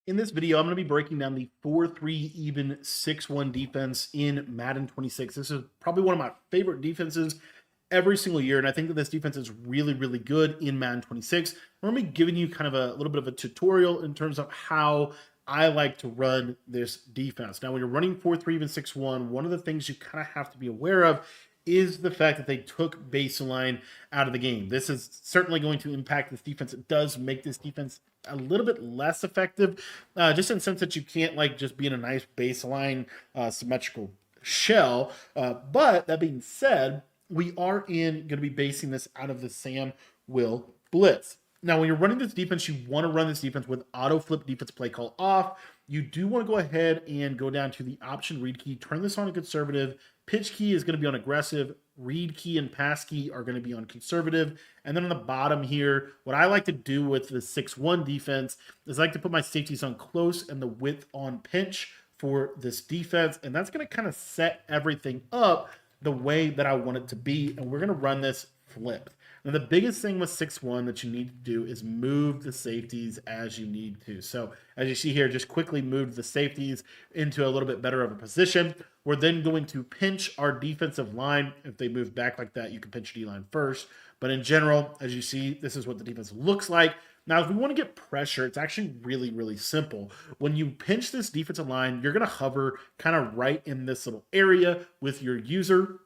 In this video, I'm going to be breaking down the 4-3 even 6-1 defense in Madden 26. This is probably one of my favorite defenses every single year, and I think that this defense is really, really good in Madden 26. I'm going to be giving you kind of a little bit of a tutorial in terms of how I like to run this defense. Now, when you're running 4-3 even 6-1, one of the things you kind of have to be aware of is the fact that they took baseline out of the game. This is certainly going to impact this defense. It does make this defense a little bit less effective, just in the sense that you can't like just be in a nice baseline symmetrical shell. But that being said, we are going to be basing this out of the Sam Will Blitz. Now, when you're running this defense, you want to run this defense with auto flip defense play call off. You do want to go ahead and go down to the option read key, turn this on to conservative. Pitch key is going to be on aggressive. Read key and pass key are going to be on conservative. And then on the bottom here, what I like to do with the 6-1 defense is I like to put my safeties on close and the width on pinch for this defense. And that's going to kind of set everything up the way that I want it to be. And we're going to run this flipped. Now, the biggest thing with 6-1 that you need to do is move the safeties as you need to. So as you see here, just quickly move the safeties into a little bit better of a position. We're then going to pinch our defensive line. If they move back like that, you can pinch D-line first. But in general, as you see, this is what the defense looks like. Now, if we want to get pressure, it's actually really, really simple. When you pinch this defensive line, you're going to hover kind of right in this little area with your user.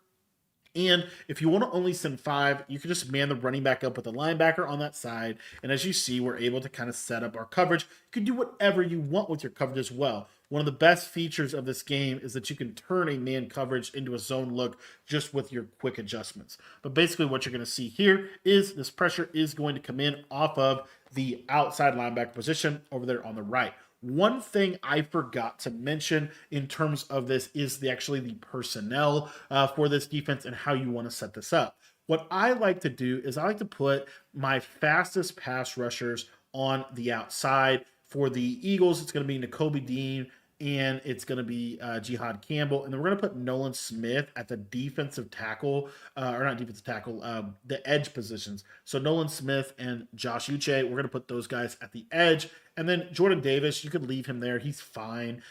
And if you want to only send 5, you can just man the running back up with a linebacker on that side. And as you see, we're able to kind of set up our coverage. You can do whatever you want with your coverage as well. One of the best features of this game is that you can turn a man coverage into a zone look just with your quick adjustments. But basically what you're going to see here is this pressure is going to come in off of the outside linebacker position over there on the right. One thing I forgot to mention in terms of this is actually the personnel for this defense and how you want to set this up. What I like to do is I like to put my fastest pass rushers on the outside. For the Eagles, it's going to be Nakobe Dean and it's going to be Jihad Campbell. And then we're going to put Nolan Smith at the defensive tackle, or not defensive tackle, the edge positions. So Nolan Smith and Josh Uche, we're going to put those guys at the edge. And then Jordan Davis, you could leave him there. He's fine.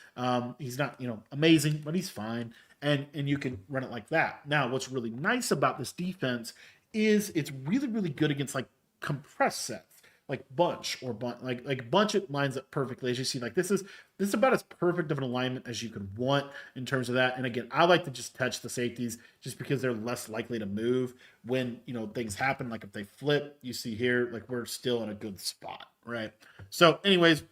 He's not, amazing, but he's fine. And you can run it like that. Now, what's really nice about this defense is it's really, really good against like compressed sets. Like bunch or like bunch, it lines up perfectly. As you see, like this is about as perfect of an alignment as you could want in terms of that. And again, I like to just touch the safeties just because they're less likely to move when things happen. Like if they flip, you see here, like we're still in a good spot, right? So anyways,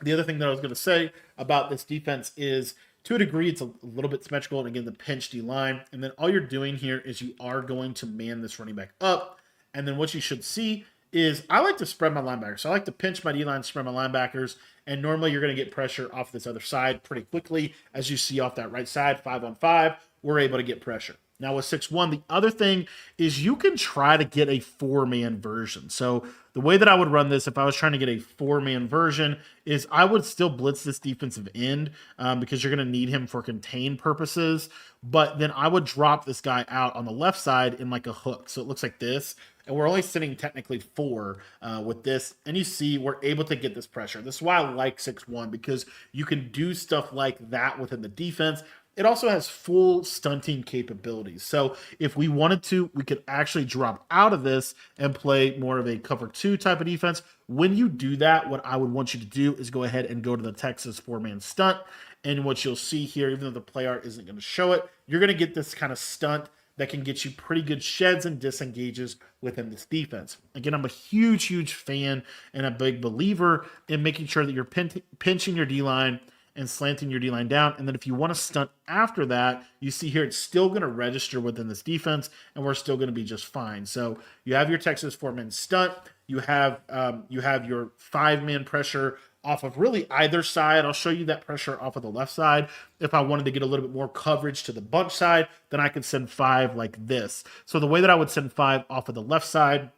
the other thing that I was going to say about this defense is, to a degree, it's a little bit symmetrical. And again, the pinch D line. And then all you're doing here is you are going to man this running back up. And then what you should see is I like to spread my linebackers. So I like to pinch my D-line, spread my linebackers, and normally you're going to get pressure off this other side pretty quickly. As you see off that right side, 5-on-5, we're able to get pressure. Now with 6-1, the other thing is you can try to get a 4-man version. So the way that I would run this, if I was trying to get a 4-man version, is I would still blitz this defensive end because you're going to need him for contain purposes. But then I would drop this guy out on the left side in like a hook. So it looks like this. And we're only sitting technically 4 with this. And you see we're able to get this pressure. This is why I like 6-1, because you can do stuff like that within the defense. It also has full stunting capabilities. So if we wanted to, we could actually drop out of this and play more of a cover 2 type of defense. When you do that, what I would want you to do is go ahead and go to the Texas 4-man stunt. And what you'll see here, even though the play art isn't going to show it, you're going to get this kind of stunt that can get you pretty good sheds and disengages within this defense. Again, I'm a huge, huge fan and a big believer in making sure that you're pinching your D-line and slanting your D-line down. And then if you want to stunt after that, you see here, it's still going to register within this defense, and we're still going to be just fine. So you have your Texas 4-man stunt. You have your 5-man pressure off of really either side. I'll show you that pressure off of the left side. If I wanted to get a little bit more coverage to the bunch side, then I could send 5 like this. So the way that I would send 5 off of the left side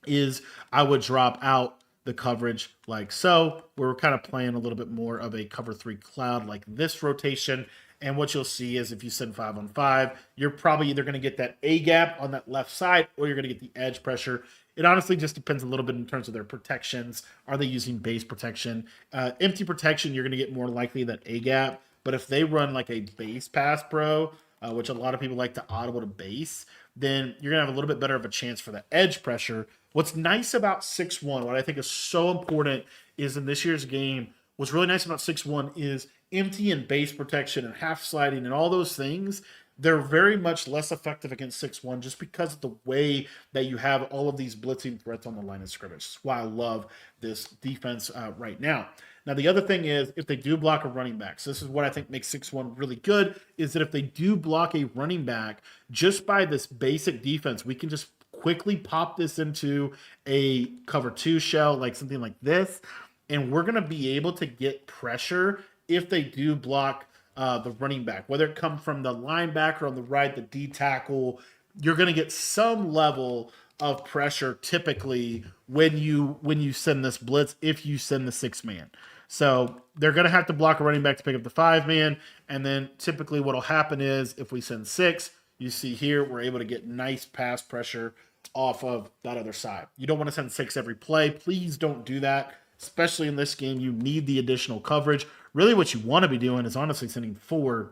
is I would drop out the coverage like so. We're kind of playing a little bit more of a cover 3 cloud like this rotation. And what you'll see is if you send 5-on-5, you're probably either going to get that A gap on that left side, or you're going to get the edge pressure. It honestly just depends a little bit in terms of their protections. Are they using base protection? Empty protection, you're going to get more likely that A gap. But if they run like a base pass pro, which a lot of people like to audible to base, then you're going to have a little bit better of a chance for the edge pressure. What's nice about 6-1, what I think is so important is in this year's game, what's really nice about 6-1 is empty and base protection and half sliding and all those things. They're very much less effective against 6-1 just because of the way that you have all of these blitzing threats on the line of scrimmage. That's why I love this defense right now. Now, the other thing is if they do block a running back, so this is what I think makes 6-1 really good, is that if they do block a running back, just by this basic defense, we can just quickly pop this into a cover 2 shell, like something like this, and we're going to be able to get pressure if they do block the running back, whether it comes from the linebacker on the right, the D tackle. You're going to get some level of pressure typically when you send this blitz, if you send the 6-man. So they're going to have to block a running back to pick up the 5-man, and then typically what will happen is if we send 6, you see here we're able to get nice pass pressure off of that other side. You don't want to send 6 every play. Please don't do that, especially in this game. You need the additional coverage. Really what you want to be doing is honestly sending 4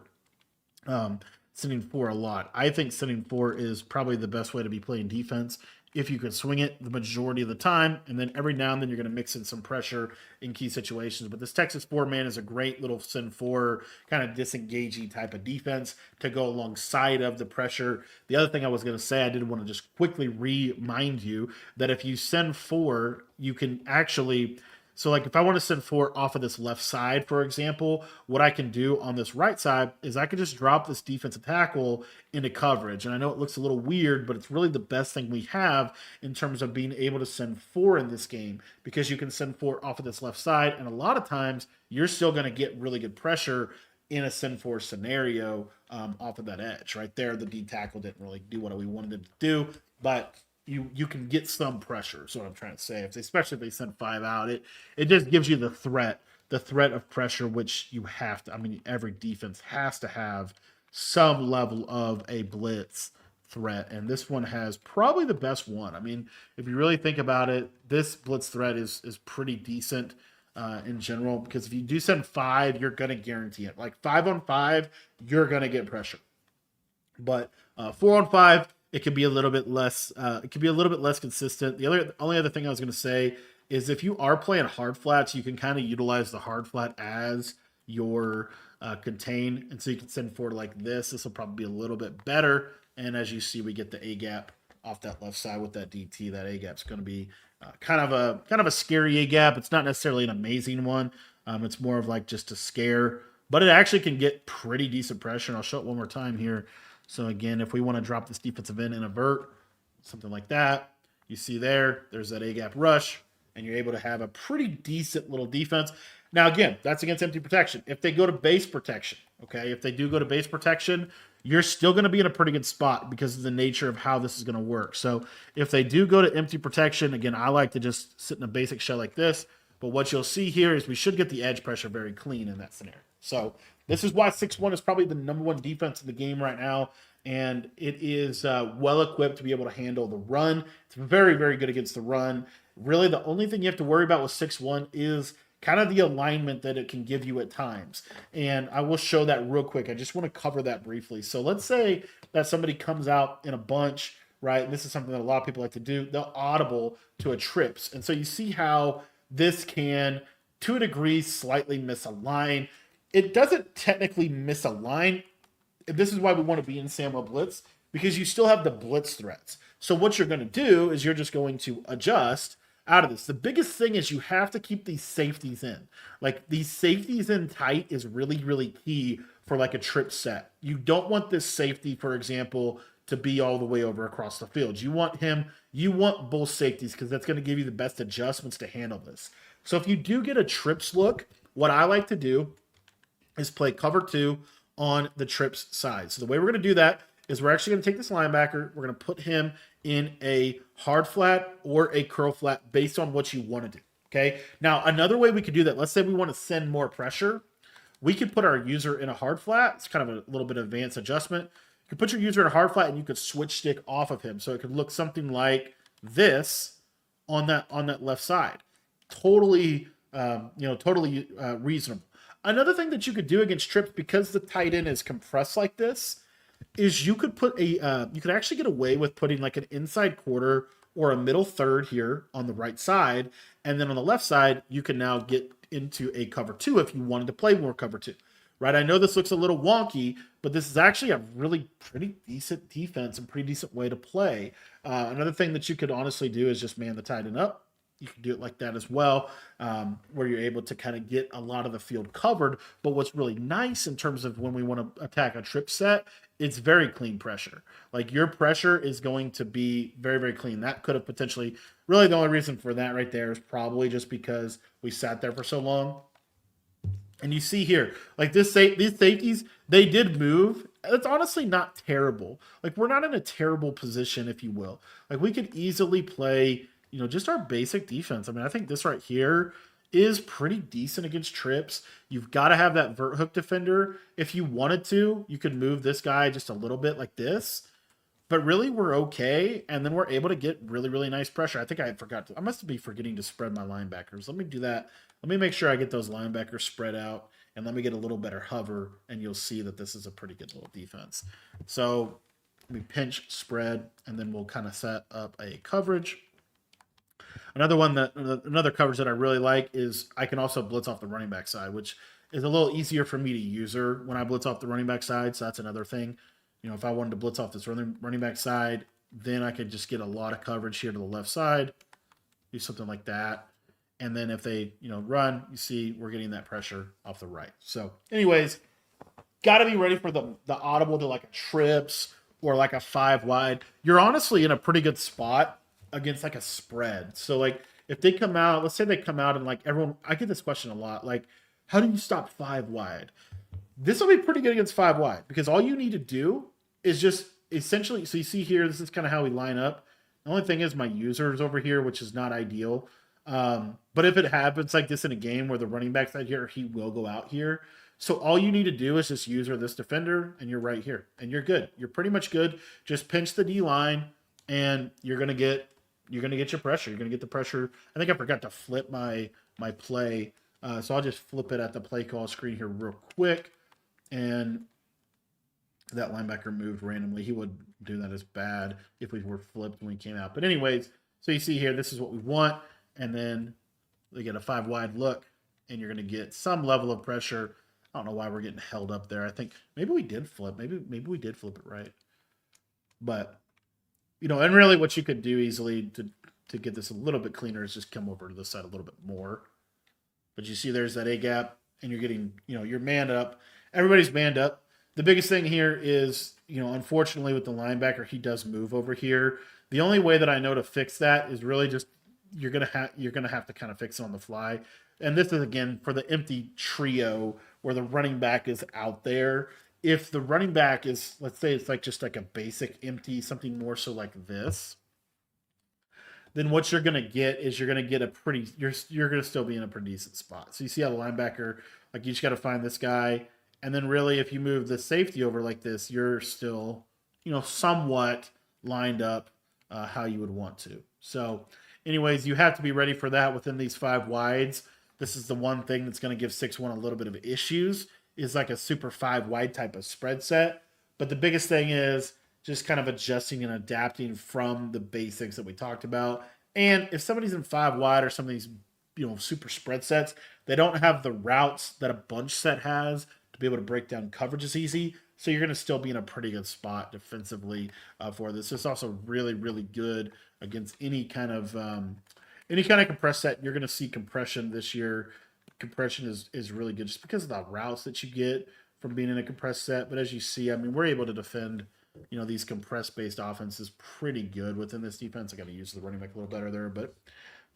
a lot. I think sending 4 is probably the best way to be playing defense if you could swing it the majority of the time, and then every now and then you're going to mix in some pressure in key situations. But this Texas 4-man is a great little send 4 kind of disengaging type of defense to go alongside of the pressure. The other thing I was going to say, I did want to just quickly remind you that if you send 4, you can actually... So like if I want to send 4 off of this left side, for example, what I can do on this right side is I can just drop this defensive tackle into coverage. And I know it looks a little weird, but it's really the best thing we have in terms of being able to send 4 in this game, because you can send 4 off of this left side. And a lot of times you're still going to get really good pressure in a send 4 scenario off of that edge right there. The D tackle didn't really do what we wanted him to do, but you can get some pressure. Is what I'm trying to say. Especially if they send 5 out, it just gives you the threat of pressure, which you have to. I mean, every defense has to have some level of a blitz threat, and this one has probably the best one. I mean, if you really think about it, this blitz threat is pretty decent in general, because if you do send 5, you're gonna guarantee it. Like 5-on-5, you're gonna get pressure, but 4-on-5. It could be a little bit less. It could be a little bit less consistent. The only other thing I was going to say is if you are playing hard flats, you can kind of utilize the hard flat as your contain, and so you can send 4 like this. This will probably be a little bit better. And as you see, we get the A gap off that left side with that DT. That A gap's going to be kind of a scary A gap. It's not necessarily an amazing one. It's more of like just a scare, but it actually can get pretty decent pressure. And I'll show it one more time here. So again, if we want to drop this defensive end and avert, something like that, you see there's that A-gap rush, and you're able to have a pretty decent little defense. Now, again, that's against empty protection. If they go to base protection, okay, if they do go to base protection, you're still going to be in a pretty good spot because of the nature of how this is going to work. So if they do go to empty protection, again, I like to just sit in a basic shell like this, but what you'll see here is we should get the edge pressure very clean in that scenario. So this is why 6-1 is probably the #1 defense in the game right now, and it is well equipped to be able to handle the run. It's very, very good against the run. Really, the only thing you have to worry about with 6-1 is kind of the alignment that it can give you at times. And I will show that real quick. I just want to cover that briefly. So let's say that somebody comes out in a bunch, right? And this is something that a lot of people like to do. They'll audible to a trips. And so you see how this can, to a degree, slightly misalign. It doesn't technically misalign. This is why we want to be in Samuel Blitz, because you still have the blitz threats. So what you're going to do is you're just going to adjust out of this. The biggest thing is you have to keep these safeties in. Like these safeties in tight is really, really key for like a trip set. You don't want this safety, for example, to be all the way over across the field. You want both safeties because that's going to give you the best adjustments to handle this. So if you do get a trips look, what I like to do is play cover 2 on the trips side. So the way we're going to do that is we're actually going to take this linebacker. We're going to put him in a hard flat or a curl flat based on what you want to do. Okay. Now, another way we could do that, let's say we want to send more pressure. We could put our user in a hard flat. It's kind of a little bit of advanced adjustment. You could put your user in a hard flat and you could switch stick off of him. So it could look something like this. on that left side. Totally, totally reasonable. Another thing that you could do against trips, because the tight end is compressed like this, is you could put you could actually get away with putting like an inside quarter or a middle third here on the right side, and then on the left side you can now get into a cover two if you wanted to play more cover two, right? I know this looks a little wonky, but this is actually a really pretty decent defense and pretty decent way to play. Another thing that you could honestly do is just man the tight end up. You can do it like that as well, where you're able to kind of get a lot of the field covered. But what's really nice in terms of when we want to attack a trip set, it's very clean pressure. Like your pressure is going to be very, very clean. That could have potentially, really the only reason for that right there is probably just because we sat there for so long. And you see here, like these safeties, they did move. It's honestly not terrible. Like we're not in a terrible position, if you will. Like we could easily play, just our basic defense. I mean, I think this right here is pretty decent against trips. You've got to have that vert hook defender. If you wanted to, you could move this guy just a little bit like this. But really, we're okay. And then we're able to get really, really nice pressure. I think I forgot to, I must be forgetting to spread my linebackers. Let me do that. Let me make sure I get those linebackers spread out. And let me get a little better hover. And you'll see that this is a pretty good little defense. So we pinch, spread, and then we'll kind of set up a coverage. Another coverage that I really like is I can also blitz off the running back side, which is a little easier for me to use when I blitz off the running back side. So that's another thing. If I wanted to blitz off this running back side, then I could just get a lot of coverage here to the left side, do something like that. And then if they, run, you see we're getting that pressure off the right. So anyways, got to be ready for the audible to like a trips or like a 5 wide. You're honestly in a pretty good spot against like a spread. So like if they come out, let's say they come out and like everyone, I get this question a lot, like how do you stop 5 wide? This will be pretty good against 5 wide because all you need to do is just essentially, so you see here, this is kind of how we line up. The only thing is my user is over here, which is not ideal. But if it happens like this in a game where the running back's out here, he will go out here. So all you need to do is just user this defender and you're right here and you're good. You're pretty much good. Just pinch the D line and you're going to get your pressure. You're going to get the pressure. I think I forgot to flip my play. So I'll just flip it at the play call screen here real quick. And that linebacker moved randomly. He would do that as bad if we were flipped when we came out. But anyways, so you see here, this is what we want. And then they get a 5 wide look and you're going to get some level of pressure. I don't know why we're getting held up there. I think maybe we did flip. Maybe we did flip it right. But, and really what you could do easily to get this a little bit cleaner is just come over to this side a little bit more. But you see there's that A gap and you're getting, you're manned up. Everybody's manned up. The biggest thing here is, unfortunately with the linebacker, he does move over here. The only way that I know to fix that is really just you're gonna have to kind of fix it on the fly. And this is again for the empty trio where the running back is out there. If the running back is, let's say it's like just like a basic empty, something more so like this, then what you're gonna get is you're gonna get a pretty you're gonna still be in a pretty decent spot. So you see how the linebacker, like you just got to find this guy. And then really, if you move the safety over like this, you're still, somewhat lined up how you would want to. So anyways, you have to be ready for that within these 5 wides. This is the one thing that's going to give 6-1 a little bit of issues is like a super 5 wide type of spread set. But the biggest thing is just kind of adjusting and adapting from the basics that we talked about. And if somebody's in 5 wide or some of these, super spread sets, they don't have the routes that a bunch set has to be able to break down coverages easy. So you're going to still be in a pretty good spot defensively for this. It's also really, really good against any kind of compressed set. You're going to see compression this year. Compression is really good just because of the routes that you get from being in a compressed set. But as you see, I mean, we're able to defend, these compressed based offenses pretty good within this defense. I got to use the running back a little better there, but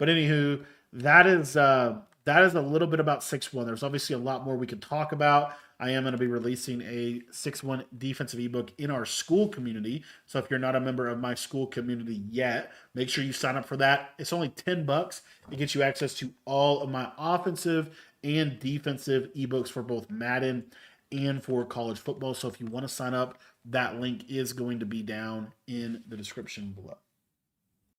anywho, that is a little bit about 6-1. There's obviously a lot more we could talk about. I am going to be releasing a 6-1 defensive ebook in our school community. So if you're not a member of my school community yet, make sure you sign up for that. It's only $10. It gets you access to all of my offensive and defensive ebooks for both Madden and for college football. So if you want to sign up, that link is going to be down in the description below.